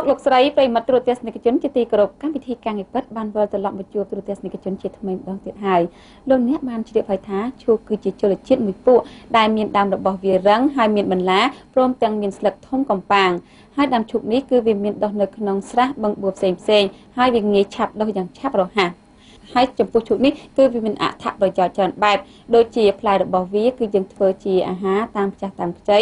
លោកស្រីប្រិមត្តទូរទស្សនិកជនជាទីគោរពកម្មវិធីការងារពិតបានវិលត្រឡប់មកជួបទូរទស្សនិកជនជាថ្មីម្ដងទៀតហើយលោកអ្នកបានជ្រាបហើយថាឈូកគឺជាជលជាតិមួយពួកដែលមានដើមរបស់វារឹងហើយមានបន្លាព្រមទាំងមានស្លឹកធំកំប៉ាងហើយដើមឈូកនេះគឺវាមានដុះនៅក្នុងស្រះបឹងបួផ្សេងហើយវាងាយឆាប់ដុះយ៉ាងឆាប់រហ័សហើយចំពោះឈូកនេះគឺវាមានអត្ថប្រយោជន៍ច្រើនបែបដូចជាផ្លែរបស់វាគឺយើងធ្វើជាអាហារតាមផ្ទះតាមខ្ចី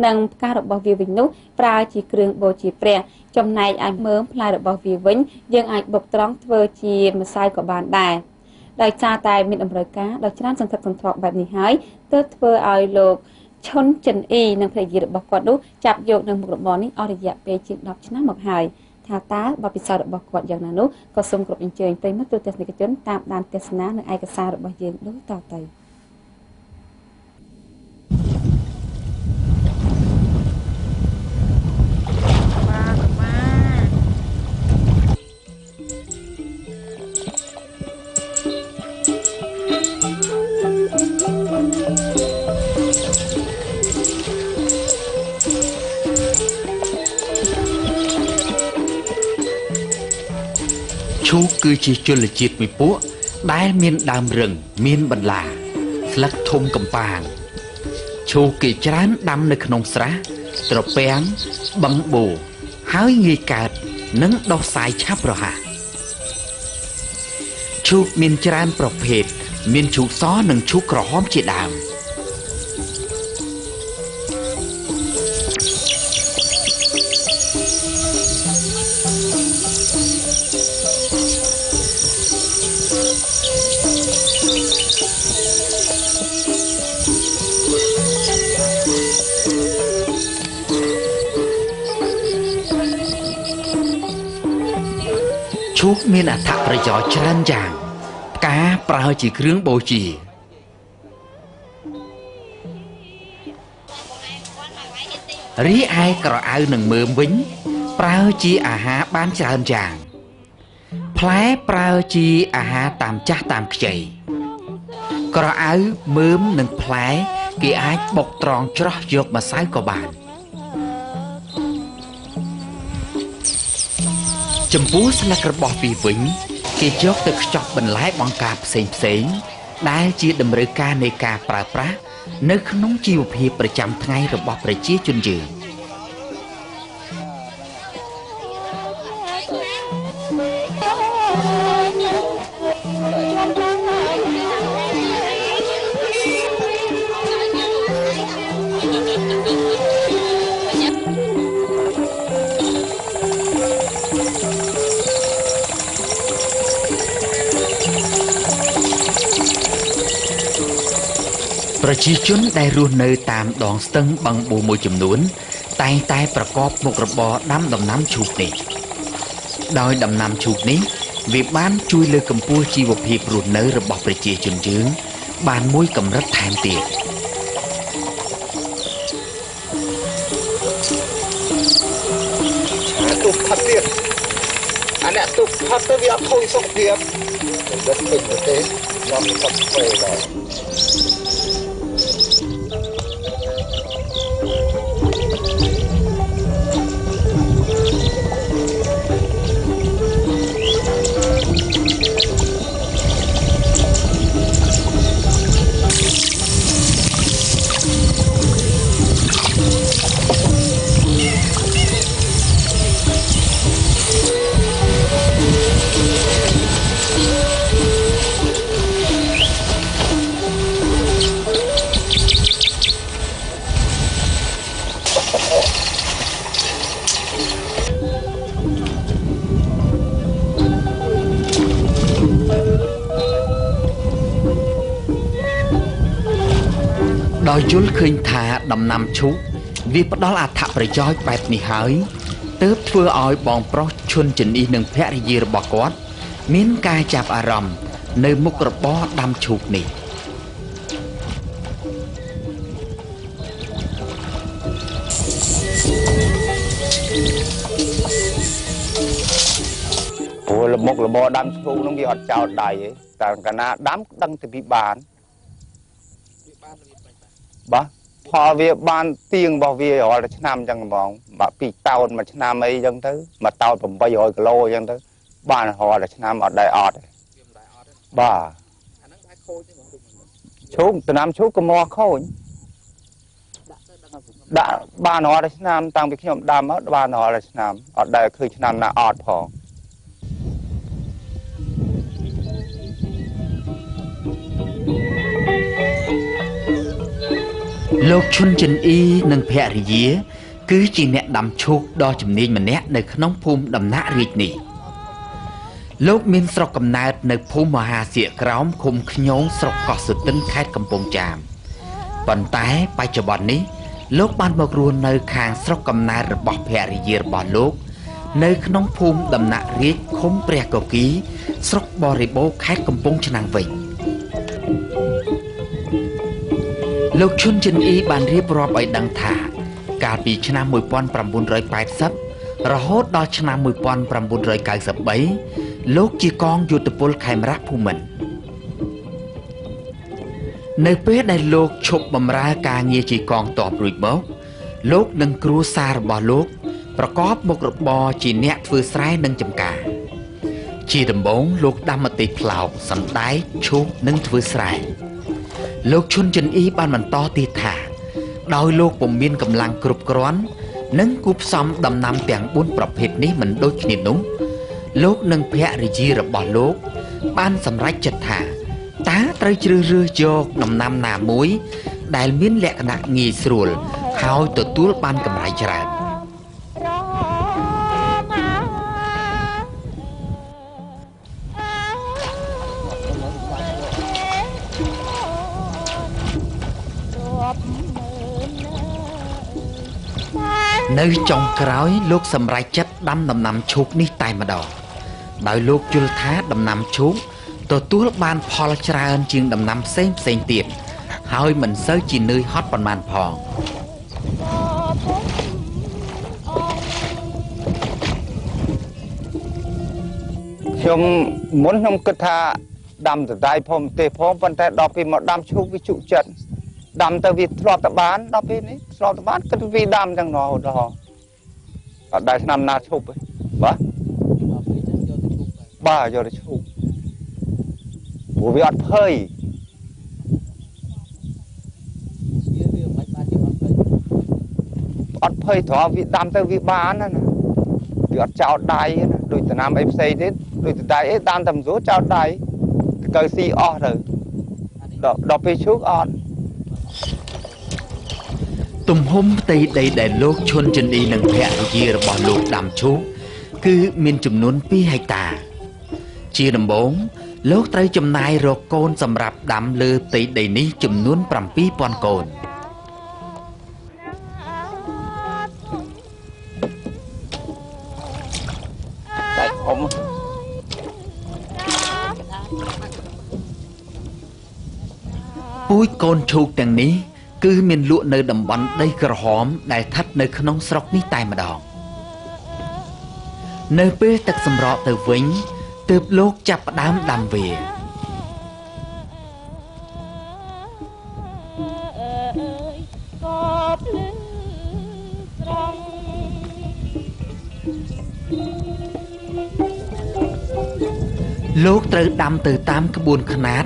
និងផ្ការបស់វាវិញនោះប្រើជាគ្រឿងបូជាព្រះចំណែកឯមើមផ្លែរបស់វាវិញយើងអាចបុកត្រង់ធ្វើជាម្សៅក៏បានដែរដោយសារតែមានតម្រូវការដ៏ច្រើនសន្ធឹកសន្ធាប់បែបនេះហើយទើបធ្វើឲ្យលោកឈុនចិនអ៊ីនិងភរិយារបស់គាត់នោះចាប់យកនៅមុខរបរនេះអស់រយៈពេលជាង10ឆ្នាំមកហើយថាតើបទពិសោធន៍របស់គាត់យ៉ាងណានោះក៏សូមគ្រប់អញ្ជើញប្រិយមិត្តទូរទស្សនិកជនតាមដានទស្សនានៅឯកសាររបស់យើងដូចតទៅឈូកគឺជាជលជាតិមួយពួកដែលមានដើមរឹងមានបន្លាស្លឹកធំកំប៉ាងឈូកគេច្រើនដាំនៅក្នុងស្រះត្រពាំងបឹងបួហើយងាយកើតនិងដុះសាយឆាប់រហ័សឈូកមានច្រើនប្រភេទមានឈូកសនិងឈូកក្រហមជាដើមឈូកមានអត្ថប្រយោជន៍ច្រើនយ៉ាងផ្កាប្រើជាគ្រឿងបូជារីឯក្រអៅនិងមើមវិញប្រើជាអាហារបានច្រើនយ៉ាងផ្លែប្រើជាអាហារតាមចាស់តាមខ្ចីក្រអៅមើមនិងផ្លែគេអាចបុកត្រង់ច្រោះយកម្សៅក៏បានចំពោះស្លឹករបស់វាវិញគេយកទៅខ្ចប់បន្លែបង្ការផ្សេងដែលជាតម្រូវការនៃការប្រើប្រាស់នៅក្នុងជីវភាពប្រចាំថ្ងៃរបស់ប្រជាជនយើងប្រជាជនដែលរស់នៅតាមដងស្ទឹងបឹងបួមួយចំនួនតែងតែប្រកបមុខរបរដាំដំណាំឈូកនេះដោយដំណាំឈូកនេះវាបានជួយលើកកម្ពស់ជីវភាពរស់នៅរបស់ប្រជាជនយើងបានមួយកម្រិតថែមទៀតទុកផាត់ទៀតអានេះទុកផាត់ទៅវាអត់ខូចសុខភាពតែពេញប្រទេសខ្ញុំសឹកពេលដល់ដោយយល់ឃើញថាដំណាំឈូកវាផ្ដល់អត្ថប្រយោជន៍បែបនេះហើយទើបធ្វើឲ្យបងប្រុសឈុនចិនអ៊ីនិងភរិយារបស់គាត់មានការចាប់អារម្មណ៍នៅមុខរបរដាំឈូកនេះព្រោះមុខរបរដាំឈូកនោះវាអត់ចោលដៃទេតែកាលណាដាំដឹងទៅពីបានបាទផលវាបានទៀងរបស់វារាល់តែឆ្នាំអញ្ចឹងហ្មង mà pi tàu mà nam ấy dân thứ mà tàu tầm bây giờ kilo dân thứ ba họ là nam ở đại ọt ba chú từ nam chú có mò khôi đã ba nó là nam tăng bị nhom đam mất ba nó là nam ở đâyคือnam là ọt phòលោកឈុនចិនអ៊ីនិងភរិយាគឺជាអ្នកដាំឈូកដ៏ជំនាញម្នាក់នៅក្នុងភូមិដំណាក់រាជនេះលោកមានស្រុកកំណើតនៅភូមិមហាសៀកក្រោមឃុំខ្ញោងស្រុកកោះសុទិនខេត្តកំពង់ចាមប៉ុន្តែបច្ចុប្បន្ននេះលោកបានមករស់នៅខាងស្រុកកំណើតរបស់ភរិយារបស់លោកនៅក្នុងភូមិដំណាក់រាជឃុំព្រះកគីស្រុកបរិបូរខេត្តកំពង់ឆ្នាំងវិញលោកឈុនចិនអ៊ីបានរៀបរាប់ឲ្យដឹងថាកាលពីឆ្នាំ1980រហូតដល់ឆ្នាំ1993លោកជាកងយោធពលខេមរៈភូមិន្ទនៅពេលដែលលោកឈប់បម្រើការងារជាកងទ័ពរួចមកលោកនិងគ្រួសាររបស់លោកប្រកបមុខរបរជាអ្នកធ្វើស្រែនិងចម្ការជាដំបូងលោកដាំម្ទេសផ្លោកសណ្តែកឈូកនិងធ្វើស្រែលោកឈុនចិនអ៊ីបានបន្តទៀតថាដោយលោកពុំមានកម្លាំងគ្រប់គ្រាន់និងគូផ្សំដំណាំទាំង4ប្រភេទនេះមិនដូចគ្នានោះលោកនិងភរិយារបស់លោកបានសម្រេចចិត្តថាតើត្រូវជ្រើសរើសយកដំណាំណាមួយដែលមានលក្ខណៈងាយស្រួលហើយទទួលបានកម្រៃច្រើននៅចុងក្រោយលោកសម្រេចចិត្តដាំដំណាំឈូកនេះតែម្ដងដោយលោកយល់ថាដំណាំឈូកទទួលបានផលច្រើនជាងដំណាំផ្សេងទៀតហើយមិនសូវជានឿយហត់ប៉ុន្មានផងខ្ញុំមុនខ្ញុំគិតថាដាំសណ្តែកផងទេផងប៉ុន្តែដល់ពេលមកដាំឈូកវាជក់ចិត្តដាំទៅវាធ្លាប់តែបានដល់ពេលនេះធ្លាប់តែបានគិតវាដាំទាំងនោះដល់អត់ដែលឆ្នាំណាឈប់ទេបាទយកទៅឈប់ព្រោះវាអត់ភ័យអត់ភ័យត្រង់វាដាំទៅវាបានណាវាអត់ចោលដៃណាដូចដំណាំអីផ្សេងទៀតដូចដៃអីដាំតែមិនស្រួលចោលដៃទៅស៊ីអស់ទៅដល់ពេលឈូកអត់ទំហំផ្ទៃដីដែលលោកឈុនចិនអ៊ីនិងភរិយារបស់លោកដាំឈូកគឺមានចំនួន2ហិកតាជាដំបូងលោកត្រូវចំណាយរកកូនសម្រាប់ដាំលើផ្ទៃដីនេះចំនួន 7,000 កូនតែអ៊ំពូជកូនឈូកទាំងនេះគឺមានលក់នៅតំបន់ដីក្រហមដែលស្ថិតនៅក្នុងស្រុកនេះតែម្ដងនៅពេលទឹកសម្រកទៅវិញទើបលោកចាប់ផ្ដើមដាំវាលោកត្រូវដាំទៅតាមក្បួនខ្នាត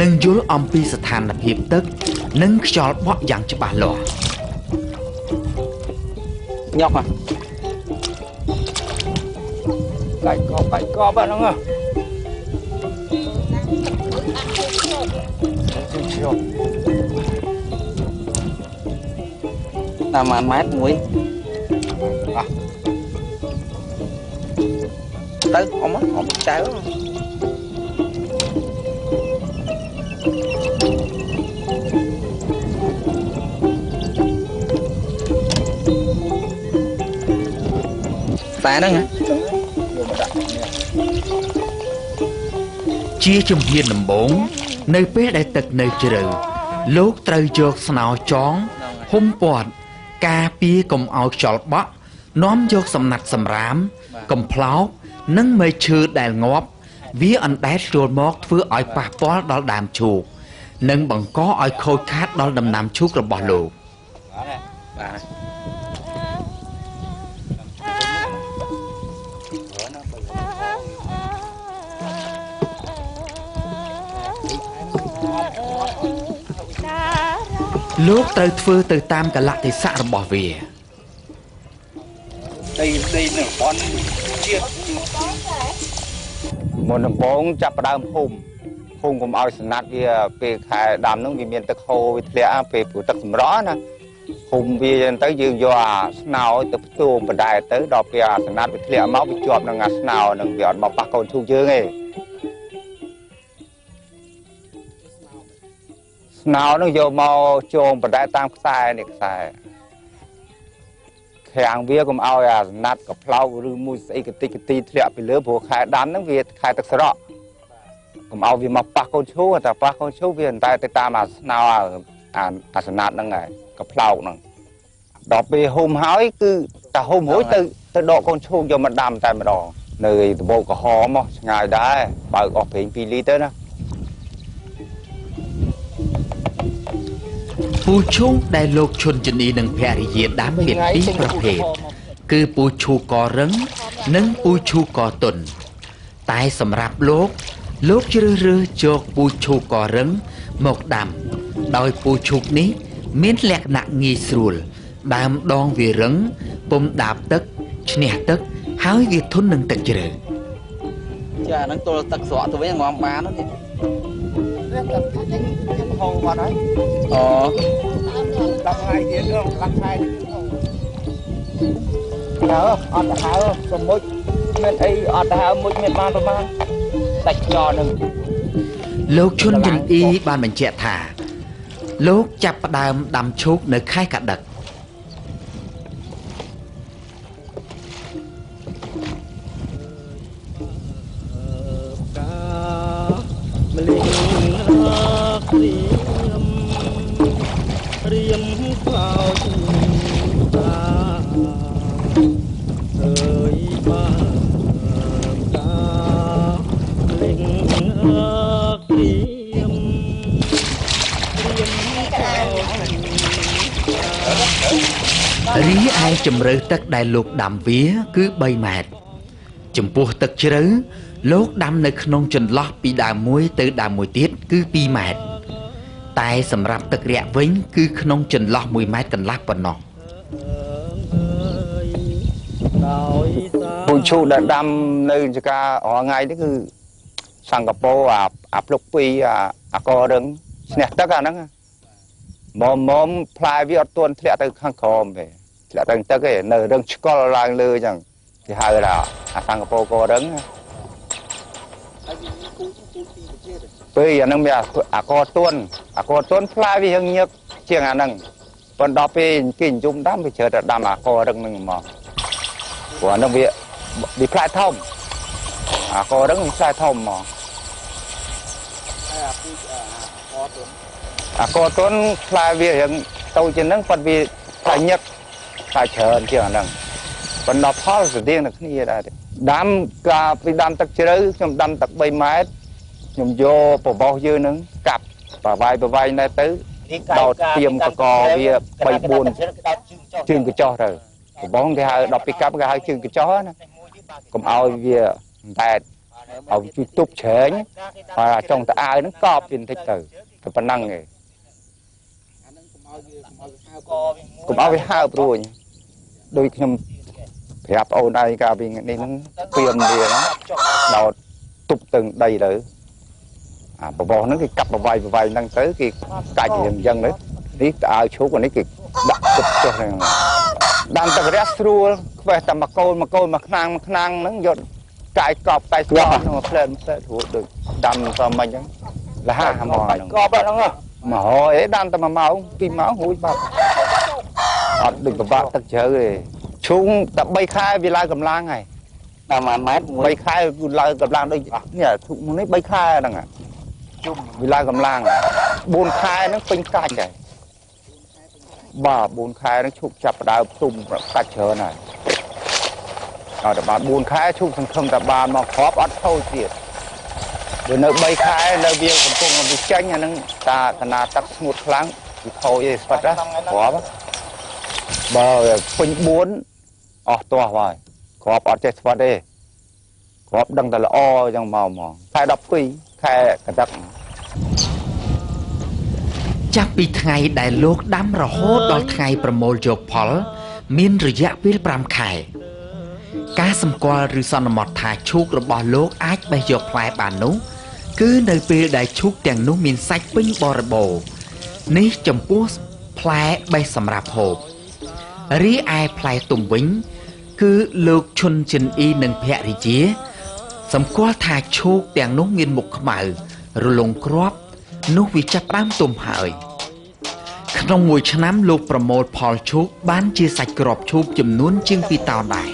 និងយល់អំពីស្ថានភាពទឹកនិងខ្យល់បក់យ៉ាងច្បាស់លាស់ញ៉ុកកាច់កបហ្នឹងតាមម៉ែត្រមួយទៅអ៊ំចៅតែហ្នឹងជាជំហានដំបូងនៅពេលដែលទឹកនៅជ្រៅលោកត្រូវយកស្នោចងហុំព័ទ្ធការពារកុំឲ្យខ្យល់បក់នាំយកសំណាត់សម្រាមកំប្លោកនិងមែកឈើដែលងាប់វាអណ្ដែតចូលមកធ្វើឲ្យប៉ះពាល់ដល់ដើមឈូកនិងបង្កឲ្យខូចខាតដល់ដំណាំឈូករបស់លោក លោកត្រូវធ្វើទៅតាមកលៈទេសៈរបស់វា đây là con chia một đồng bóng chập đam hùng cũng ao sẵn nát về khai đàm nó vì miền tây khô về về phụ tắc rõ nè hùng vì tới dương dọa nào tập trung và đại tới đọc về sẵn nát về máu bị chọp là ngạt nào đừng bị mà bắt con thu chưa nghe nào nó vô mau chôn và đại tam sai này sai hàng bia cũng ao nátกับเพลาหรือมุ้ยไอ้กติเลี้ยไปเลือผัวขายดำนั่งเวียขายตักสระผมเอาเวียมาปักคนชู้แต่ปักคนชู้เวียนตายตามมาสนาวอาสนัดนั่งไงกับเพลานั่งดอกไปโฮมหายคือแต่โฮมหอยตื่นดอกคนชู้โยมันดำแต่มาดอกเนยตัวโบก็หอมง่ายได้เปิดออกเพลงปีลีเตอร์นะ ពូឈូកដែលលោកឈុនជំនីនិងភរិយាដាំមានពីរប្រភេទគឺពូឈូកករឹងនិងពូឈូកទន់តែសម្រាប់លោកជ្រើសរើសយកពូឈូករឹងមកដាំដោយពូឈូកនេះមានលក្ខណៈងាយស្រួលដើមដងវារឹងពុំដាបទឹកឈ្នះទឹកហើយវាធន់នឹងទឹកជ្រៅចាហ្នឹងទល់ទឹកស្រក់ទៅវិញងំបាននេះ Lắp hai tiếng không? Lắp hai tiếng không? Hảo, ọt hảo, còn mối miền ấy ọt hảo, mối miền ban rồi mà Tạch nhỏ nừng លោកឈុនចិនអ៊ីបានបញ្ជាក់ថាលោកចាប់ផ្ដើមដាំឈូកនៅខែកដឹក រីឯជំរឿទឹកដែលលោកដាំវាគឺ3ម៉ែត្រចំពោះទឹកជ្រៅលោកដាំនៅក្នុងចន្លោះពីដើមមួយទៅដើមមួយទៀតគឺ2ម៉ែត្រតែសម្រាប់ទឹករាក់វិញគឺក្នុងចន្លោះ1ម៉ែត្រកន្លះប៉ុណ្ណោះ ពូឈូដែលដាំនៅចការាល់ថ្ងៃនេះគឺសិង្ហបុរីអាភ្លុកពីអាករឹងស្នះទឹកអាហ្នឹងមុំផ្លែវាអត់ទាន់ធ្លាក់ទៅខាងក្រោមទេធ្លាក់ទៅទឹកឯនៅរឹងឆ្កល់ឡើងលើអញ្ចឹងគេហៅថាអាសិង្ហបុរីករឹងពេលអាហ្នឹងមានអាកទាន់ផ្លែវាហឹងញឹកជាងអាហ្នឹងប៉ុន្តែដល់ពេលគេនិយមដាំវាជ្រើតែដាំអាករឹងហ្នឹងមក của nó bị phai thông có rất bị phai thông mà có tuấn phai việc hiện tôi chỉ nâng phần vì phai nhất phai chờ chưa nâng phần nó phá sự tiên được như vậy đám cà vì đám tắc chơi trong đám tắc bay mát nhung vô bỏ bao dư nâng cặp và vai này tới đầu tiêm cò vì bay buồn chừng cái cho rồi bóng cái hai đọc pick up cái hai chân cái chó nè cũng ao về tạt ao chui túp chế nhé và trong ta ai nó cọp trên thích từ cái phần năng này cũng ao với hai rồi đôi khi phải áp ôn đây cả vì này nó quyền thì nó đầu túp từng đầy đấy bà bò nó cái cặp bà vai năng tới cái cài dân đấy đi ai số của nó cái đặt túp cho này đam tập rest rule về tầm mà côn mà khang nó giọt cài cọp tay cọp nó lên thủ được đam cho mình là ha mò cọp đó không mà hồi đam tầm mà máu kim máu húi bạc đừng có bạc thật chơi rồi chúng tập bay khai vì lai cầm lang này mà mát bay khai lai cầm lang đây nhỉ thụng nó bay khai đằng à vì lai cầm lang buồn khai nó pin cài chạy bà buồn khai nó chụp chập đào tùng cắt chờ này rồi bà buồn khai chụp thành không tập bà mà khó bắt thôi kìa để nơi bay khai nơi biên còn cùng là bị tranh nhà nó ta là tắt một láng thì thôi phật á khó quá bà pin bốn to rồi khó bắt chết phật đi រាប់ដឹងតែល្អចឹងមកខែ12ខែកដឹកចាប់ពីថ្ងៃដែលលោកដាំរហូតដល់ថ្ងៃប្រមូលយកផលមានរយៈពេល5ខែការសម្គាល់ឬសន្មតថាឈូករបស់លោកអាចបេះយកផ្លែបាននោះគឺនៅពេលដែលឈូកទាំងនោះមានសាច់ពេញបរិបូរណ៍នេះចំពោះផ្លែបេះសម្រាប់ហូបរីឯផ្លែទុំវិញគឺលោកឈុនចិនអ៊ីនិងភរិយាសម្គាល់ថាឈូកទាំងនោះមានមុខខ្មៅរលុងគ្រាប់នោះវាចាប់ផ្ដើមទុំហើយក្នុងមួយឆ្នាំលោកប្រមូលផលឈូកបានជាសាច់គ្រាប់ឈូកចំនួនជាង2តោនដែរ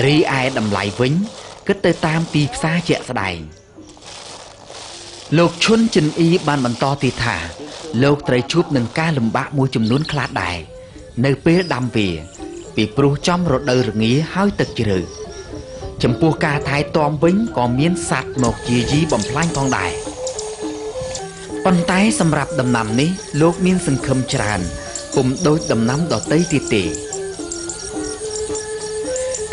រីឯតម្លៃវិញគិតទៅតាមទីផ្សារជាក់ស្ដែងលោកឈុនចិនអ៊ីបានបន្តទៀតថាលោកត្រូវជួបនឹងការលំបាកមួយចំនួនខ្លះដែរនៅពេលដាំវាពីព្រោះចំរដូវរងាហើយទឹកជ្រៅចំពោះការថែទាំវិញក៏មានសត្វមកជាយីបំផ្លាញផងដែរប៉ុន្តែសម្រាប់ដំណាំនេះលោកមានសង្ឃឹមច្រើនពុំដូចដំណាំដទៃទៀតទេ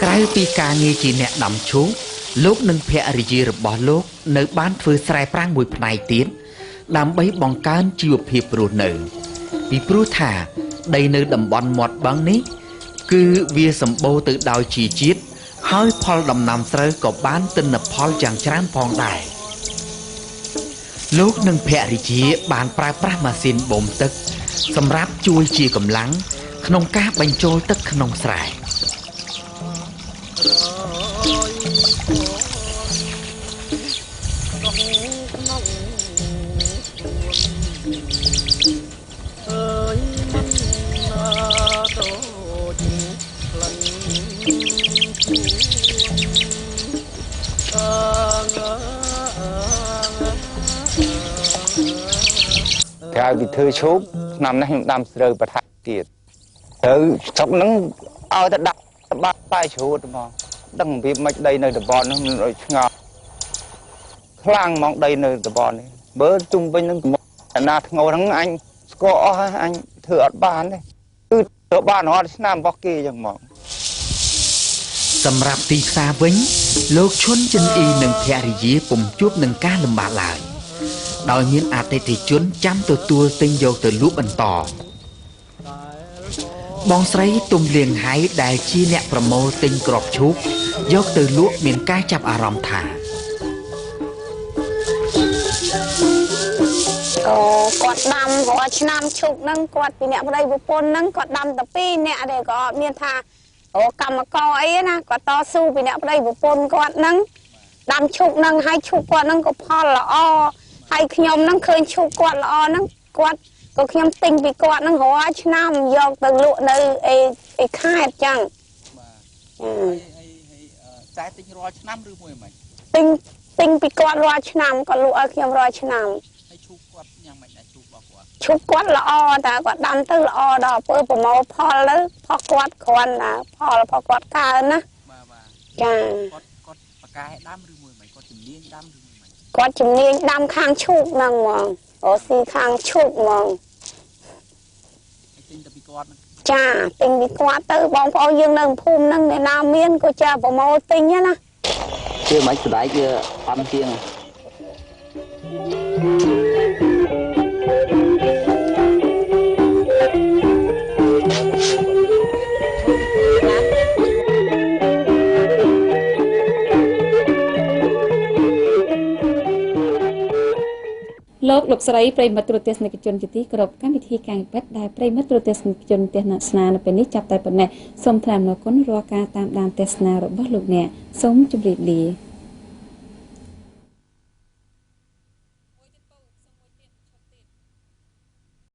ក្រៅពីការងារជាអ្នកដាំឈូកលោកនិងភរិយារបស់លោកនៅបានធ្វើស្រែប្រាំងមួយផ្នែកទៀតដើម្បីបង្កើនជីវភាពរស់នៅពីព្រោះថាដីនៅតំបន់មាត់បឹងនេះគឺវាសម្បូរទៅដោយជីជាតិហើយផលដំណាំស្រូវក៏បានទិន្នផលយ៉ាងច្រើនផងដែរលោកនិងភរិយាបានប្រើប្រាស់ម៉ាស៊ីនបូមទឹកសម្រាប់ជួយជាកម្លាំងក្នុងការបញ្ចូលទឹកក្នុងស្រែក្រៅពីធ្វើឈូកឆ្នាំនេះខ្ញុំដាំស្រូវបន្ថែមទៀតទៅស្រុកហ្នឹងឲ្យតែដាក់បាក់តែជ្រូតហ្មងដឹងរបៀបមិនដីនៅតំបន់ហ្នឹងមិនឲ្យឆ្ងល់ខ្លាំងហ្មងដីនៅតំបន់នេះបើជុំវិញហ្នឹងណាធ្ងោហ្នឹងអញស្គាល់អស់ហើយអញធ្វើអត់បានទេគឺធ្វើបានរាល់ឆ្នាំរបស់គេចឹងហ្មងសម្រាប់ទីផ្សារវិញលោកឈុនចិនអ៊ីនិងភរិយាពុំជួបនឹងការលំបាកឡើយដោយមានអតិថិជនចាំទទួលទិញយកទៅលក់បន្តបងស្រីទុំលៀងហៃដែលជាអ្នកប្រមូលទិញគ្រាប់ឈូកយកទៅលក់មានការចាប់អារម្មណ៍ថាគាត់ដាំរាល់ឆ្នាំឈូកហ្នឹងគាត់ពីអ្នកប្តីប្រពន្ធហ្នឹងគាត់ដាំតែ2នាក់ទេក៏មានថាកម្មករអីណាគាត់តស៊ូពីអ្នកប្តីប្រពន្ធគាត់ហ្នឹងដាំឈូកហ្នឹងហើយឈូកគាត់ហ្នឹងក៏ផលល្អហើយខ្ញុំហ្នឹងឃើញឈូកគាត់ល្អហ្នឹងគាត់ក៏ខ្ញុំទិញពីគាត់ហ្នឹងរាល់ឆ្នាំយកទៅលក់នៅអីខេត្តចឹងតែទិញរាល់ឆ្នាំឬមួយមិនទិញពីគាត់រាល់ឆ្នាំគាត់លក់ឲ្យខ្ញុំរាល់ឆ្នាំហើយឈូកគាត់យ៉ាងម៉េចដែរឈូករបស់គាត់ឈូកគាត់ល្អតែគាត់ដាំទៅល្អដល់ពេលប្រមូលផលទៅផលគាត់គ្រាន់តែផលគាត់កើនណាចាគាត់បកែដាំឬមួយមិនគាត់ជំនាញដាំឬមួយមិនគាត់ជំនាញដាំខាងឈូកហ្នឹងហ្មងអូស៊ីខាងឈូកហ្មងទិញតែពីគាត់ចាទិញពីគាត់ទៅបងប្អូនយើងនៅភូមិហ្នឹងអ្នកណាមានក៏ចាប្រមូលទិញណាជាមិនស្ដាយវាអន់ជាងលោកស្រីប្រិមិត្តទូរទស្សនិកជនជាទីគោរពកម្មវិធីការពិតដែលប្រិមិត្តទូរទស្សនិកជនទស្សនាស្នានៅពេលនេះចាប់តែប៉ុណ្ណេះសូមថ្លែងអំណរគុណរាល់ការតាមដានទស្សនារបស់លោកអ្នកសូមជម្រាបលា